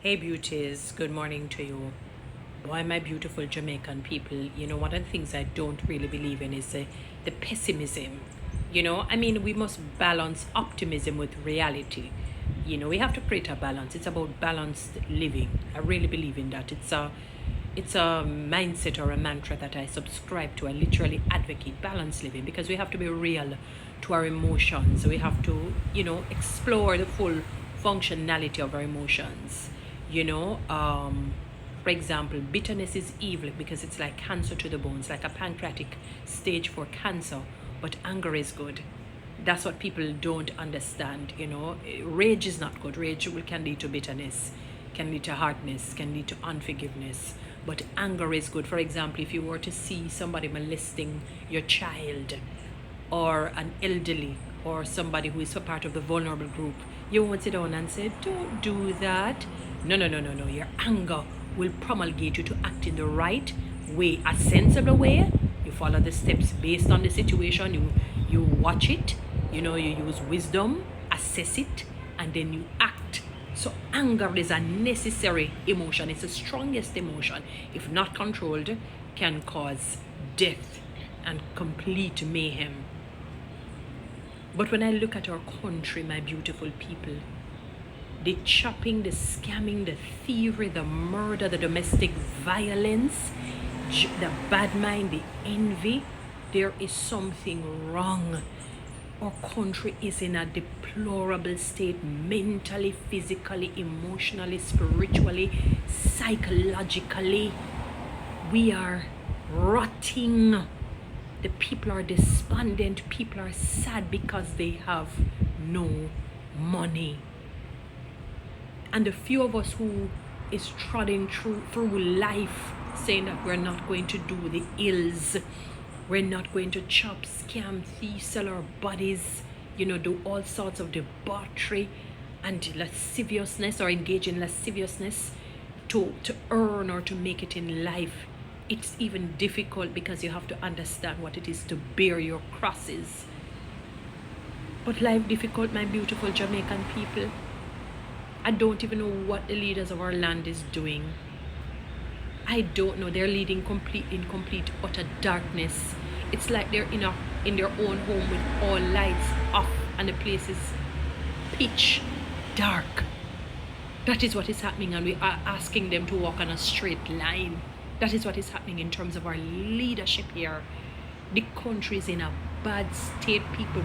Hey beauties, good morning to you. Boy, my beautiful Jamaican people, one of the things I don't really believe in is the pessimism. We must balance optimism with reality. We have to create a balance. It's about balanced living. I really believe in that. It's a mindset or a mantra that I subscribe to. I literally advocate balanced living because we have to be real to our emotions. We have to, explore the full functionality of our emotions. You know, um, for example, bitterness is evil because it's like cancer to the bones, like a pancreatic stage 4 cancer, but anger is good. That's what people don't understand. Rage is not good. Can lead to bitterness, can lead to hardness, can lead to unforgiveness. But anger is good. For example, if you were to see somebody molesting your child, or an elderly, or somebody who is a part of the vulnerable group, you won't sit down and say, don't do that. No, no, no, no, no. Your anger will promulgate you to act in the right way, a sensible way. You follow the steps based on the situation. You watch it. You use wisdom, assess it, and then you act. So anger is a necessary emotion. It's the strongest emotion. If not controlled, can cause death and complete mayhem. But when I look at our country, my beautiful people, the chopping, the scamming, the thievery, the murder, the domestic violence, the bad mind, the envy, there is something wrong. Our country is in a deplorable state mentally, physically, emotionally, spiritually, psychologically. We are rotting. The people are despondent. People are sad because they have no money. And the few of us who is trotting through life saying that we're not going to do the ills, we're not going to chop, scam, thief, sell our bodies, do all sorts of debauchery and lasciviousness, or engage in lasciviousness to earn or to make it in life. It's even difficult because you have to understand what it is to bear your crosses. But life difficult, my beautiful Jamaican people. I don't even know what the leaders of our land is doing. I don't know. They're leading in complete utter darkness. It's like they're in their own home with all lights off and the place is pitch dark. That is what is happening, and we are asking them to walk on a straight line. That is what is happening in terms of our leadership here. The country is in a bad state. People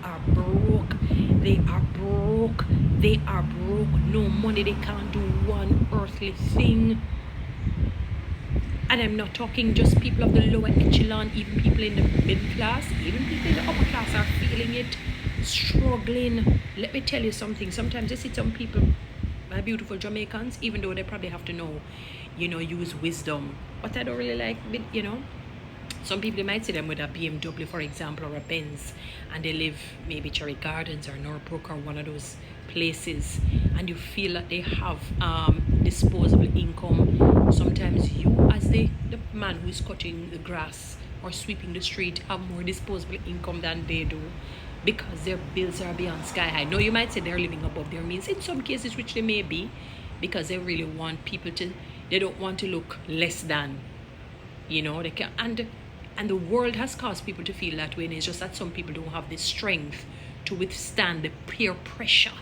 are broke. They are broke. They are broke. No money. They can't do one earthly thing. And I'm not talking just people of the lower echelon, even people in the middle class, even people in the upper class are feeling it, struggling. Let me tell you something. Sometimes I see some people, my beautiful Jamaicans, even though they probably have to know, use wisdom. But I don't really like, some people, might see them with a BMW, for example, or a Benz, and they live maybe Cherry Gardens or Northbrook or one of those places, and you feel that they have disposable income. Sometimes you, as the man who is cutting the grass or sweeping the street, have more disposable income than they do because their bills are beyond sky high. No, you might say they're living above their means in some cases, which they may be, because they really want people to, they don't want to look less than, they can, and the world has caused people to feel that way, and it's just that some people don't have the strength to withstand the peer pressure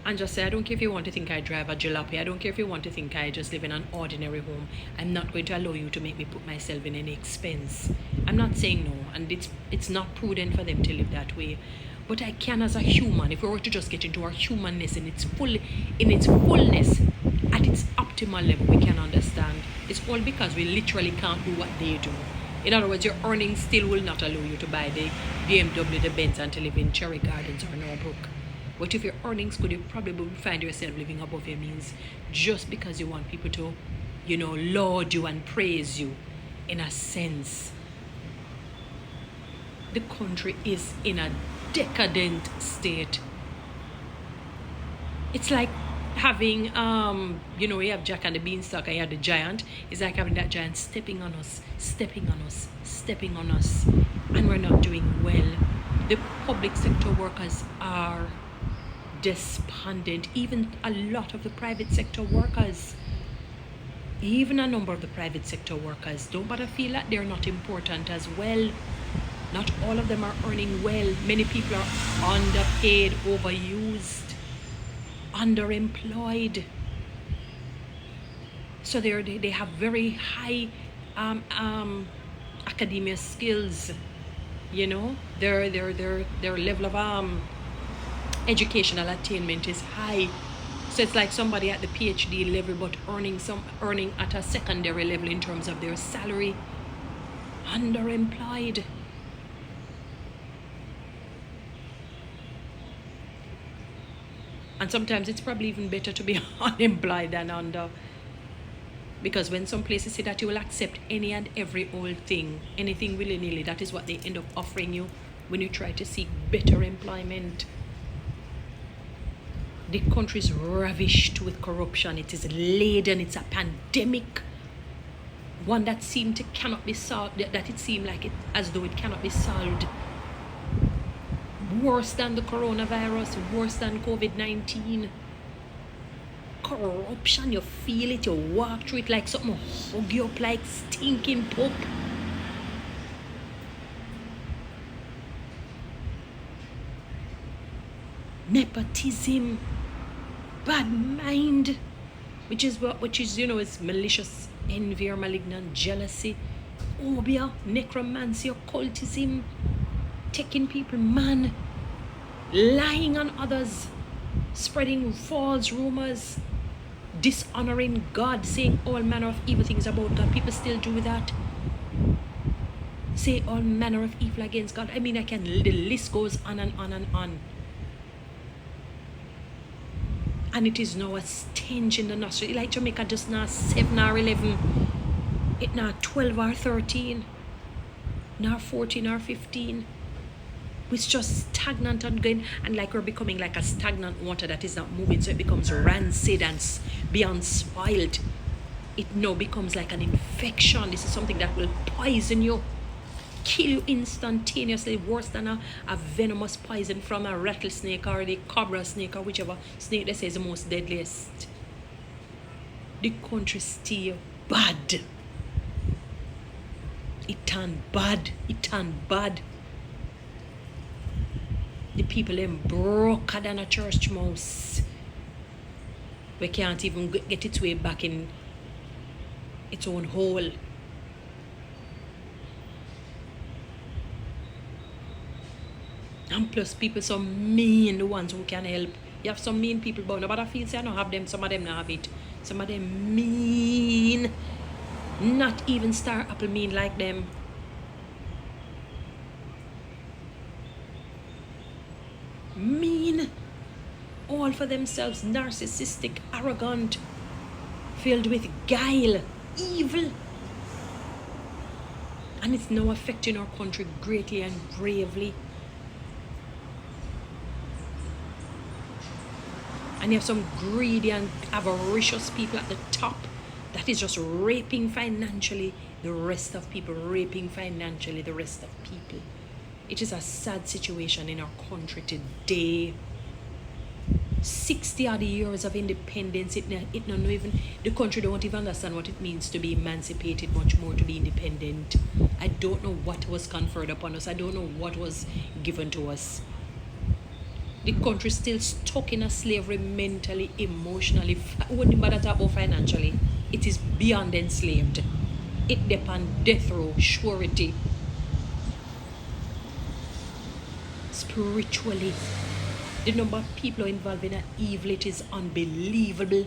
and just say, I don't care if you want to think I drive a jalopy, I don't care if you want to think I just live in an ordinary home, I'm not going to allow you to make me put myself in any expense. I'm not saying no, and it's not prudent for them to live that way, but I can, as a human, if we were to just get into our humanness in its fullness, at its optimal level, we can understand it's all because we literally can't do what they do. In other words, your earnings still will not allow you to buy the BMW, the Benz, and to live in Cherry Gardens or Northbrook. But if your earnings could, you probably would find yourself living above your means just because you want people to, laud you and praise you. In a sense, the country is in a decadent state. It's like having, we have Jack and the Beanstalk, and you have the giant. It's like having that giant stepping on us, and we're not doing well. The public sector workers are despondent. Even a lot of the private sector workers, even a number of the private sector workers, don't bother feel that they're not important as well. Not all of them are earning well. Many people are underpaid, overused, underemployed. So they have very high academia skills. You know, their level of educational attainment is high. So it's like somebody at the PhD level, but earning at a secondary level in terms of their salary. Underemployed. And sometimes it's probably even better to be unemployed than under. Because when some places say that you will accept any and every old thing, anything willy-nilly, that is what they end up offering you when you try to seek better employment. The country is ravished with corruption. It is laden. It's a pandemic. One that cannot be solved, that it seemed like it as though it cannot be solved. Worse than the coronavirus, worse than COVID-19. Corruption, you feel it, you walk through it like something hug you up like stinking poop. Nepotism, bad mind, which is is malicious envy or malignant jealousy, obia, necromancy, occultism, taking people man, lying on others, spreading false rumors, dishonoring God, saying all manner of evil things about God. People still do that. Say all manner of evil against God. I mean, the list goes on and on and on. And it is now a stench in the nostril. Like Jamaica just now 7 or 11. It now 12 or 13. Now 14 or 15. It's just stagnant and going, and like we're becoming like a stagnant water that is not moving, so it becomes rancid and beyond spoiled. It now becomes like an infection. This is something that will poison you, kill you instantaneously, worse than a venomous poison from a rattlesnake or the cobra snake or whichever snake they say is the most deadliest. The country still bad. It turned bad. It turned bad. The people them broker than a church mouse. We can't even get its way back in its own hole. And plus people so mean, the ones who can help. You have some mean people, but nobody feels I don't have them. Some of them don't have it. Some of them mean. Not even Star Apple mean like them. Mean, all for themselves, narcissistic, arrogant, filled with guile, evil. And it's now affecting our country greatly and gravely. And you have some greedy and avaricious people at the top that is just raping financially the rest of people, raping financially the rest of people. It is a sad situation in our country today. 60 odd years of independence, the country don't even understand what it means to be emancipated, much more to be independent. I don't know what was conferred upon us. I don't know what was given to us. The country still stuck in a slavery mentally, emotionally. Wouldn't matter about financially. It is beyond enslaved. It depends death row, surety. Spiritually, the number of people involved in evil, it is unbelievable.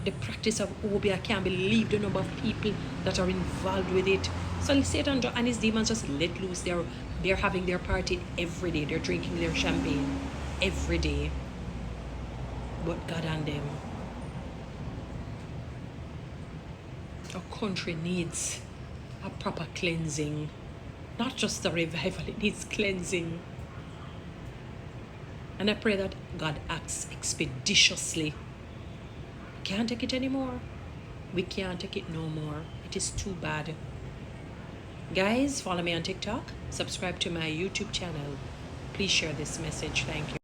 The practice of obi, I can't believe the number of people that are involved with it. So Satan and his demons just let loose. They're having their party every day. They're drinking their champagne every day. But God and them. Our country needs a proper cleansing. Not just a revival, it needs cleansing. And I pray that God acts expeditiously. Can't take it anymore. We can't take it no more. It is too bad. Guys, follow me on TikTok, subscribe to my YouTube channel. Please share this message. Thank you.